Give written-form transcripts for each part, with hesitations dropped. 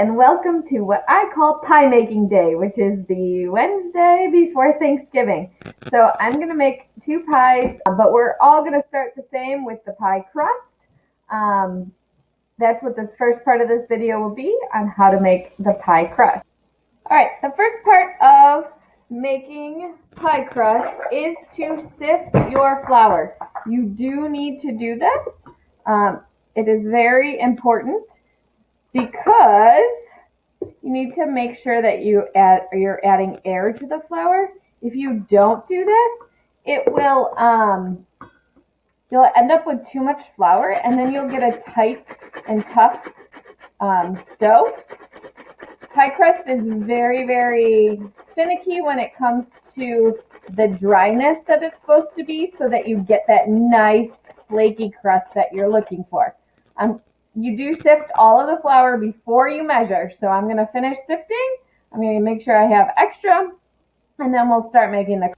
and welcome to what I call pie making day, which is the Wednesday before Thanksgiving. So I'm going to make 2 pies, but we're all going to start the same with the pie crust. That's what this first part of this video will be, on how to make the pie crust. All right, the first part of making pie crust is to sift your flour. You do need to do this. It is very important, because you need to make sure that you're adding air to the flour. If you don't do this, it will you'll end up with too much flour, and then you'll get a tight and tough dough. Pie crust is very, very finicky when it comes to the dryness that it's supposed to be, so that you get that nice flaky crust that you're looking for. You do sift all of the flour before you measure. So I'm going to finish sifting. I'm going to make sure I have extra, and then we'll start making the.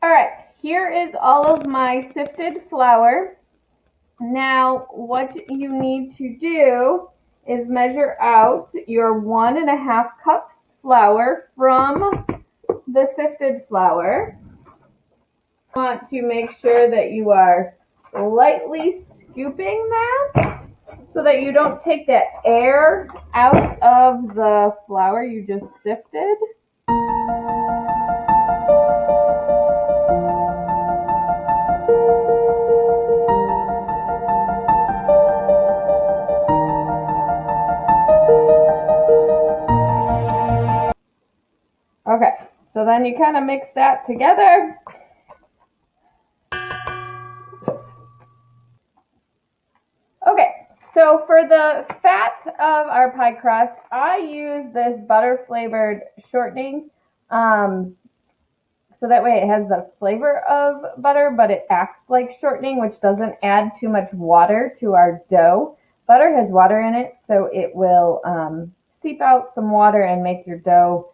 All right, here is all of my sifted flour. Now, what you need to do is measure out your 1.5 cups flour from the sifted flour. You want to make sure that you are lightly scooping that, so that you don't take that air out of the flour you just sifted. Okay, so then you kind of mix that together. Okay, so for the fat of our pie crust, I use this butter flavored shortening. So that way it has the flavor of butter, but it acts like shortening, which doesn't add too much water to our dough. Butter has water in it, so it will seep out some water and make your dough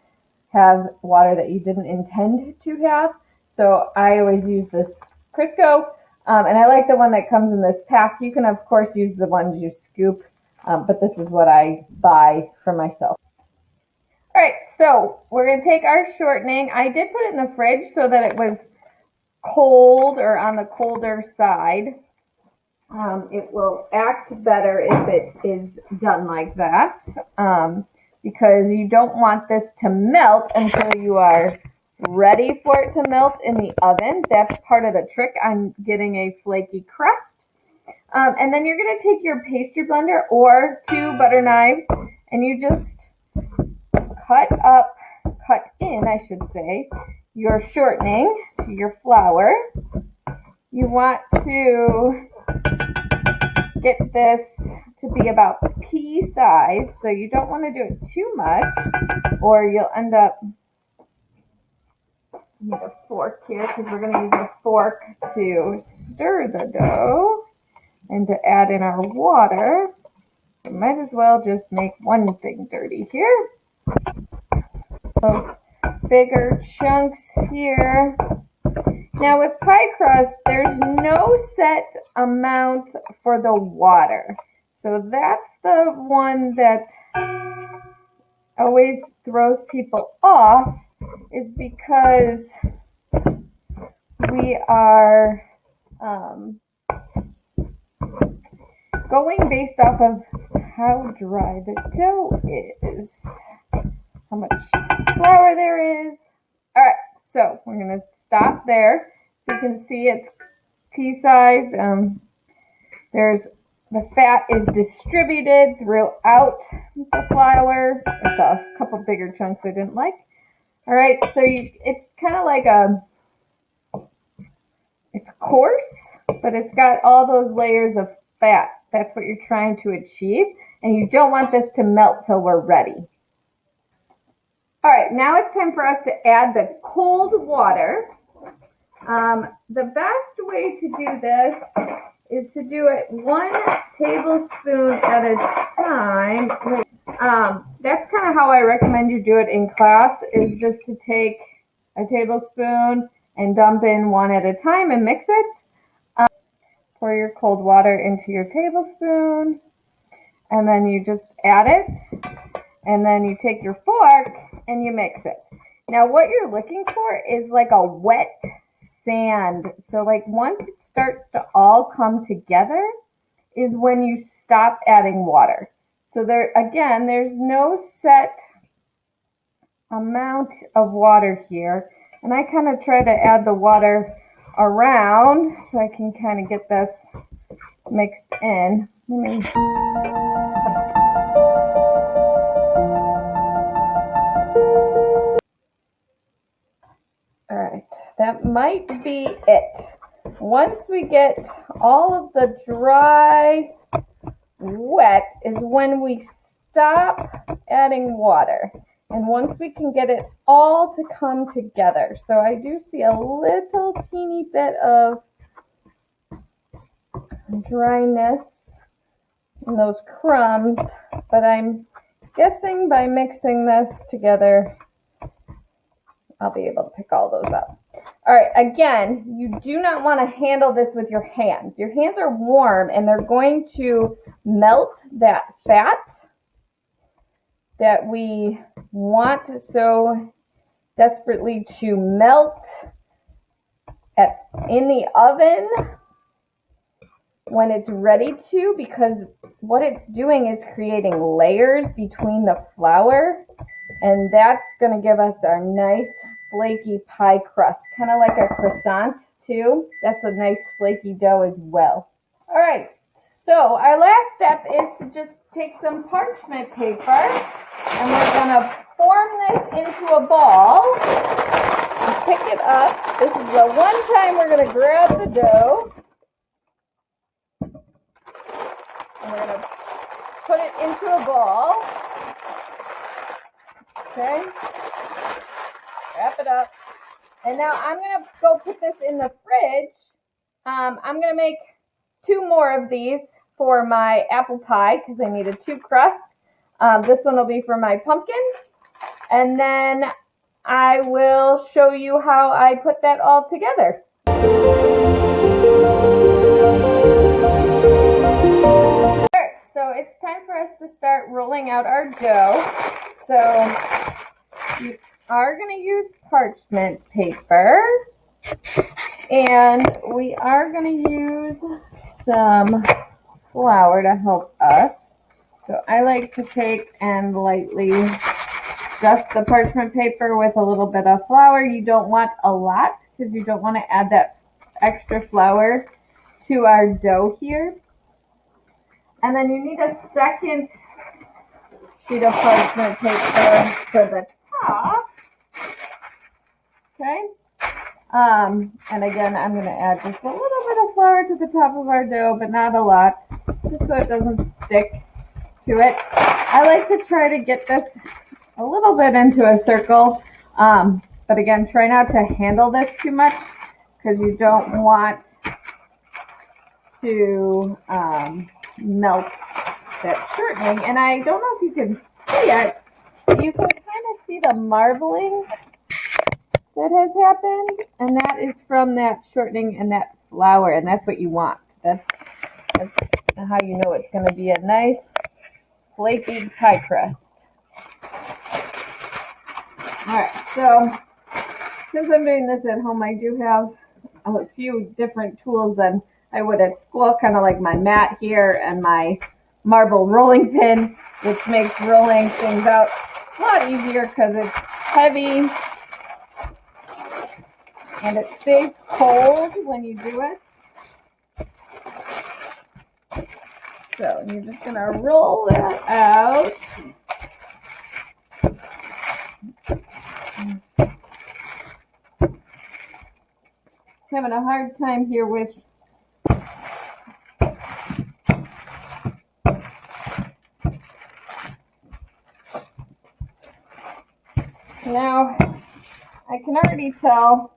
have water that you didn't intend to have. So I always use this Crisco. And I like the one that comes in this pack. You can, of course, use the ones you scoop, but this is what I buy for myself. All right, so we're going to take our shortening. I did put it in the fridge so that it was cold, or on the colder side. It will act better if it is done like that, because you don't want this to melt until you are ready for it to melt in the oven. That's part of the trick on getting a flaky crust. And then you're going to take your pastry blender or 2 butter knives, and you just cut in, I should say, your shortening to your flour. You want to get this to be about pea size, so you don't want to do it too much, or you'll end up. Need a fork here, because we're going to use a fork to stir the dough and to add in our water. So might as well just make one thing dirty here. Those bigger chunks here. Now with pie crust, there's no set amount for the water. So that's the one that always throws people off, is because we are going based off of how dry the dough is, how much flour there is. All right, so we're going to stop there. So you can see it's pea-sized. The fat is distributed throughout the flour. I saw a couple bigger chunks I didn't like. All right, so it's kind of like it's coarse, but it's got all those layers of fat. That's what you're trying to achieve, and you don't want this to melt till we're ready. All right, now it's time for us to add the cold water. The best way to do this is to do it 1 tablespoon at a time. That's kind of how I recommend you do it in class, is just to take a tablespoon and dump in 1 at a time and mix it. Pour your cold water into your tablespoon, and then you just add it. And then you take your fork and you mix it. Now what you're looking for is like a wet sand. So like once it starts to all come together is when you stop adding water. So there, again, there's no set amount of water here. And I kind of try to add the water around so I can kind of get this mixed in. All right, that might be it. Once we get all of the dry wet is when we stop adding water. And once we can get it all to come together. So I do see a little teeny bit of dryness in those crumbs, but I'm guessing by mixing this together, I'll be able to pick all those up. All right, again, you do not want to handle this with your hands. Your hands are warm and they're going to melt that fat that we want so desperately to melt in the oven when it's ready to, because what it's doing is creating layers between the flour, and that's going to give us our nice flaky pie crust, kind of like a croissant too. That's a nice flaky dough as well. All right, so our last step is to just take some parchment paper and we're going to form this into a ball and pick it up. This is the one time we're going to grab the dough and we're going to put it into a ball. Okay, wrap it up. And now I'm going to go put this in the fridge. I'm going to make 2 more of these for my apple pie because I needed 2 crusts. This one will be for my pumpkin. And then I will show you how I put that all together. Alright, so it's time for us to start rolling out our dough. So you are going to use parchment paper. And we are going to use some flour to help us. So I like to take and lightly dust the parchment paper with a little bit of flour. You don't want a lot because you don't want to add that extra flour to our dough here. And then you need a second sheet of parchment paper for the top. Okay. And again, I'm going to add just a little bit of flour to the top of our dough, but not a lot, just so it doesn't stick to it. I like to try to get this a little bit into a circle, but again, try not to handle this too much because you don't want to melt that shortening. And I don't know if you can see it, but you can kind of see the marbling that has happened, and that is from that shortening and that flour, and that's what you want. That's how you know it's going to be a nice flaky pie crust. Alright, so since I'm doing this at home, I do have a few different tools than I would at school, kind of like my mat here and my marble rolling pin, which makes rolling things out a lot easier because it's heavy and it stays cold when you do it. So you're just going to roll that out. Having a hard time here with now I can already tell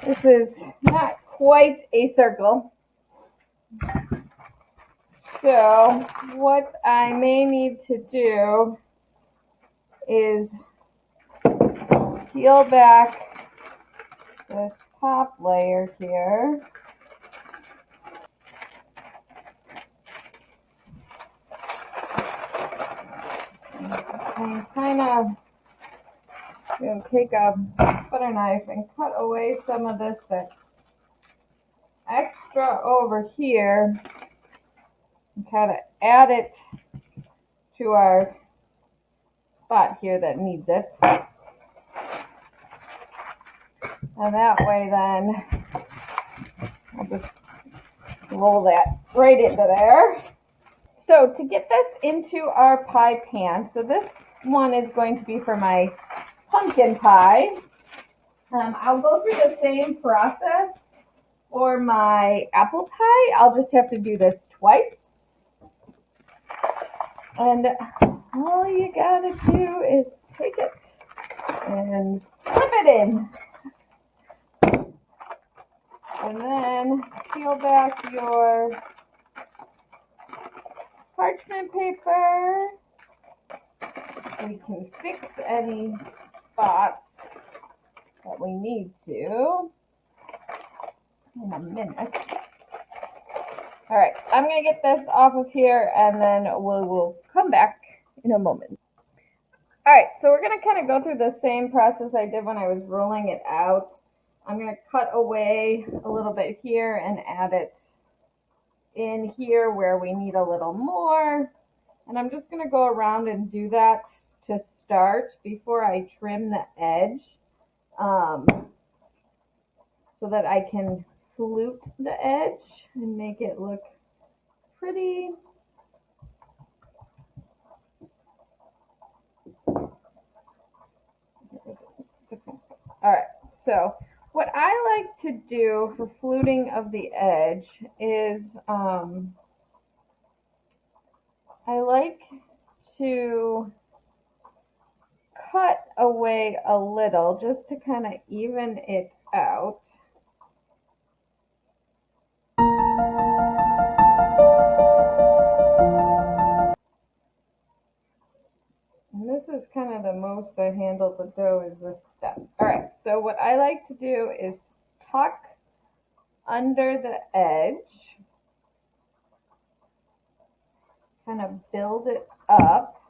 this is not quite a circle. So what I may need to do is peel back this top layer here. and kind of take a butter knife and cut away some of this that's extra over here and kind of add it to our spot here that needs it. And that way then I'll just roll that right into there. So to get this into our pie pan, so this one is going to be for my pumpkin pie. I'll go through the same process for my apple pie. I'll just have to do this twice. And all you gotta do is take it and flip it in. And then peel back your parchment paper. We can fix any spots that we need to in a minute. All right, I'm going to get this off of here and then we'll come back in a moment. All right, so we're going to kind of go through the same process I did when I was rolling it out. I'm going to cut away a little bit here and add it in here where we need a little more. And I'm just going to go around and do that to start before I trim the edge so that I can flute the edge and make it look pretty. All right, so what I like to do for fluting of the edge is I like to cut away a little just to kind of even it out. And this is kind of the most I handle the dough is this step. All right, so what I like to do is tuck under the edge, kind of build it up,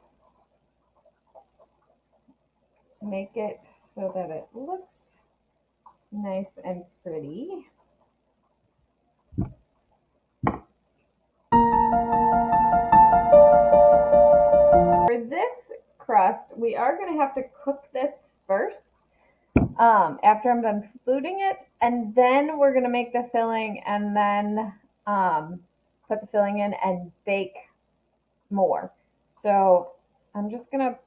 make it so that it looks nice and pretty. For this crust, we are going to have to cook this first after I'm done fluting it, and then we're going to make the filling and then put the filling in and bake more. So I'm just going to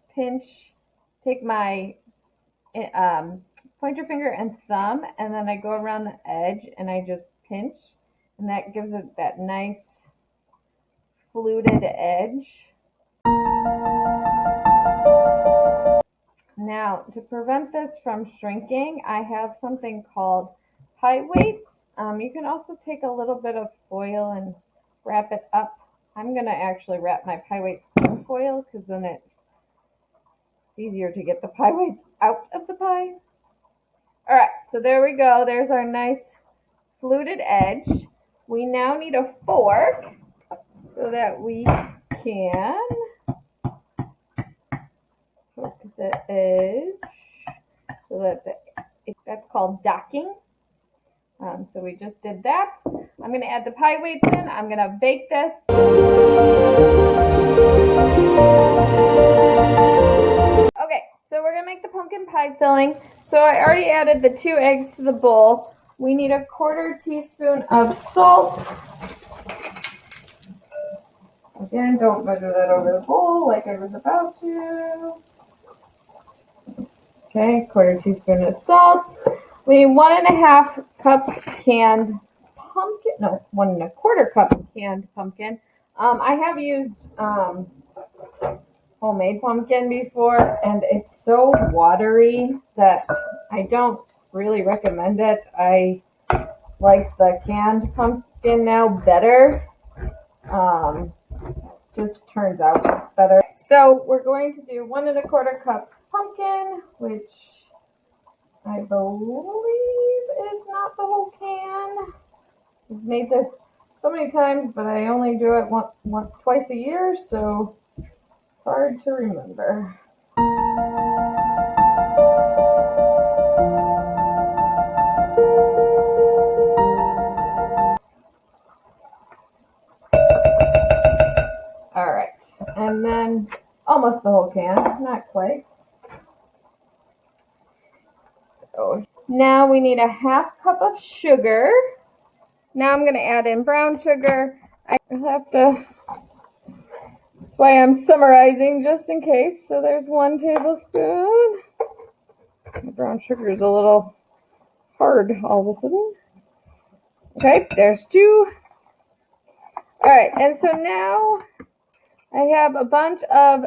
take my pointer finger and thumb, and then I go around the edge and I just pinch, and that gives it that nice fluted edge. Now, to prevent this from shrinking, I have something called pie weights. You can also take a little bit of foil and wrap it up. I'm going to actually wrap my pie weights in foil because then it's easier to get the pie weights out of the pie. All right, so there we go. There's our nice fluted edge. We now need a fork so that we can poke the edge so that that's called docking. So we just did that. I'm going to add the pie weights in. I'm going to bake this. Okay, so we're going to make the pumpkin pie filling. So I already added the 2 eggs to the bowl. We need a 1/4 teaspoon of salt. Again, don't measure that over the bowl like I was about to. Okay, 1/4 teaspoon of salt. We need 1 1/2 cups canned pumpkin. No, 1 1/4 cup canned pumpkin. I have used homemade pumpkin before, and it's so watery that I don't really recommend it. I like the canned pumpkin now better. Just turns out better. So we're going to do 1 1/4 cups pumpkin, which I believe is not the whole can. I've made this so many times, but I only do it twice a year, so hard to remember. And then almost the whole can, not quite. So now we need a half cup of sugar. Now I'm going to add in brown sugar. I have to, that's why I'm summarizing just in case. So there's 1 tablespoon. The brown sugar is a little hard all of a sudden. Okay, there's 2. All right, and so now I have a bunch of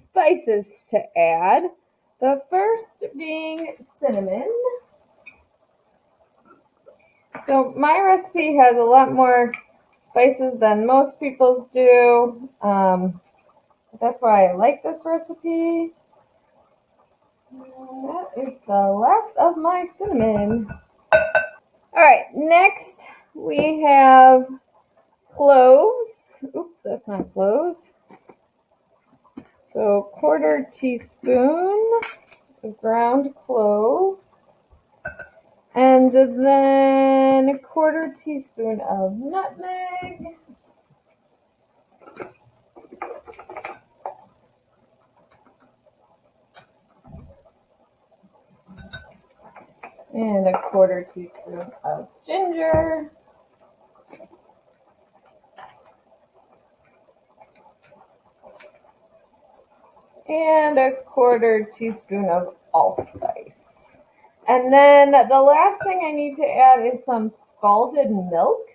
spices to add. The first being cinnamon. So my recipe has a lot more spices than most people's do. That's why I like this recipe. And that is the last of my cinnamon. All right, next we have cloves. Oops, that's not cloves. So 1/4 teaspoon of ground clove. And then 1/4 teaspoon of nutmeg. And 1/4 teaspoon of ginger. And 1/4 teaspoon of allspice. And then the last thing I need to add is some scalded milk.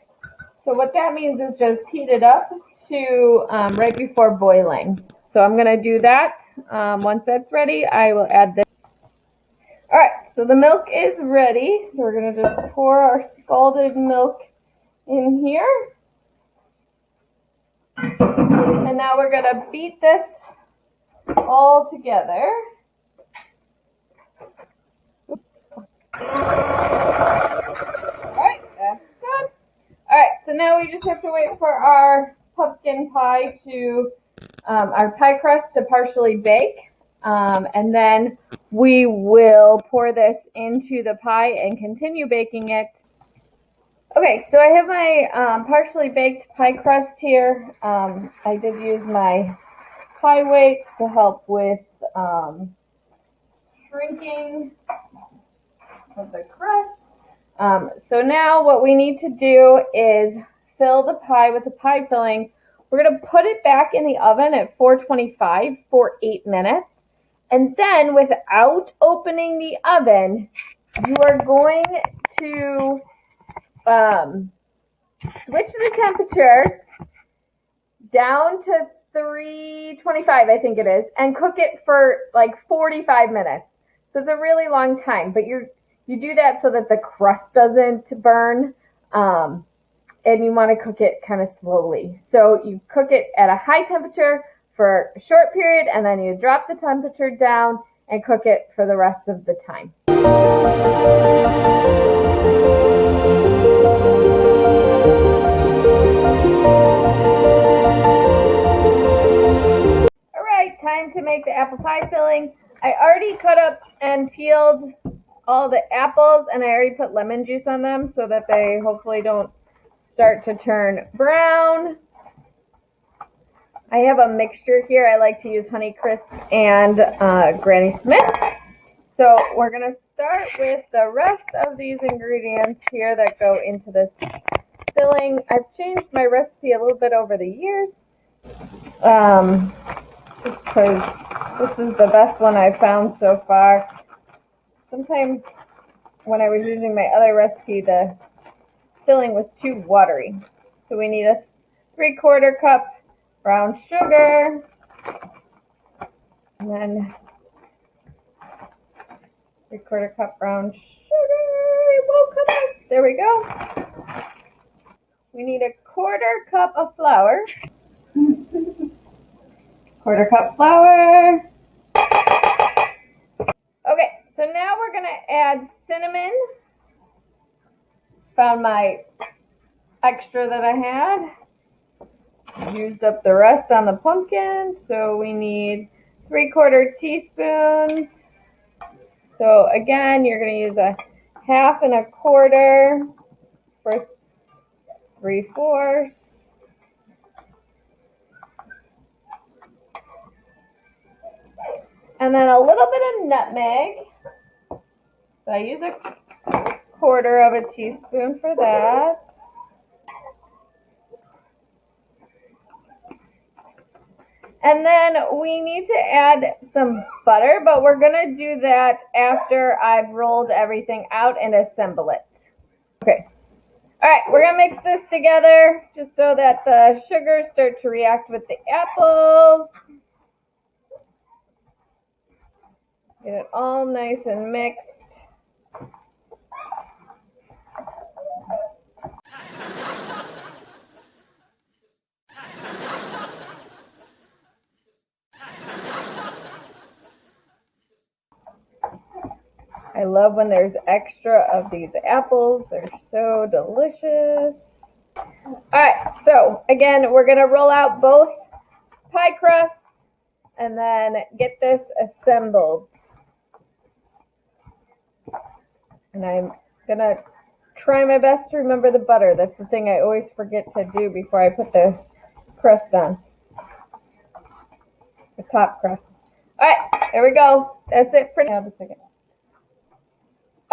So what that means is just heat it up to right before boiling. So I'm going to do that. Once that's ready, I will add this. All right, so the milk is ready. So we're going to just pour our scalded milk in here. And now we're going to beat this all together. Alright, that's good. Alright, so now we just have to wait for our pumpkin pie to, our pie crust to partially bake. And then we will pour this into the pie and continue baking it. Okay, so I have my partially baked pie crust here. I did use my pie weights to help with shrinking of the crust. So now what we need to do is fill the pie with the pie filling. We're going to put it back in the oven at 425 for 8 minutes. And then without opening the oven, you are going to switch the temperature down to 325, I think it is, and cook it for like 45 minutes. So it's a really long time, but you do that so that the crust doesn't burn, and you want to cook it kind of slowly. So you cook it at a high temperature for a short period, and then you drop the temperature down and cook it for the rest of the time. All right, time to make the apple pie filling. I already cut up and peeled all the apples, and I already put lemon juice on them so that they hopefully don't start to turn brown. I have a mixture here. I like to use Honeycrisp and Granny Smith. So we're going to start with the rest of these ingredients here that go into this filling. I've changed my recipe a little bit over the years, just because this is the best one I've found so far. Sometimes when I was using my other recipe, the filling was too watery. So we need a 3/4 cup brown sugar, and then 3/4 cup brown sugar. It won't come out. There we go. We need a 1/4 cup of flour. 1/4 cup flour. Okay, so now we're going to add cinnamon. Found my extra that I had. Used up the rest on the pumpkin, so we need 3/4 teaspoons. So again, you're going to use a 1/2 and a 1/4 for 3/4. And then a little bit of nutmeg. So I use a quarter of a teaspoon for that. And then we need to add some butter, but we're going to do that after I've rolled everything out and assemble it. Okay. All right, we're going to mix this together just so that the sugars start to react with the apples. Get it all nice and mixed. I love when there's extra of these apples. They're so delicious. All right, so again, we're going to roll out both pie crusts and then get this assembled. And I'm going to try my best to remember the butter. That's the thing I always forget to do before I put the crust on. The top crust. All right, there we go. That's it for now. Just a second.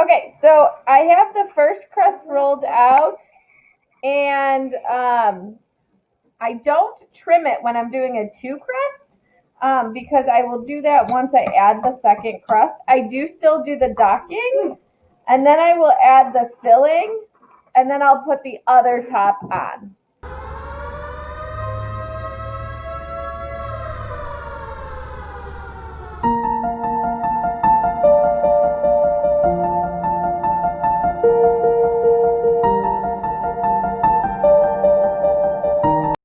Okay, so I have the first crust rolled out, and I don't trim it when I'm doing a two crust because I will do that once I add the second crust. I do still do the docking, and then I will add the filling, and then I'll put the other top on.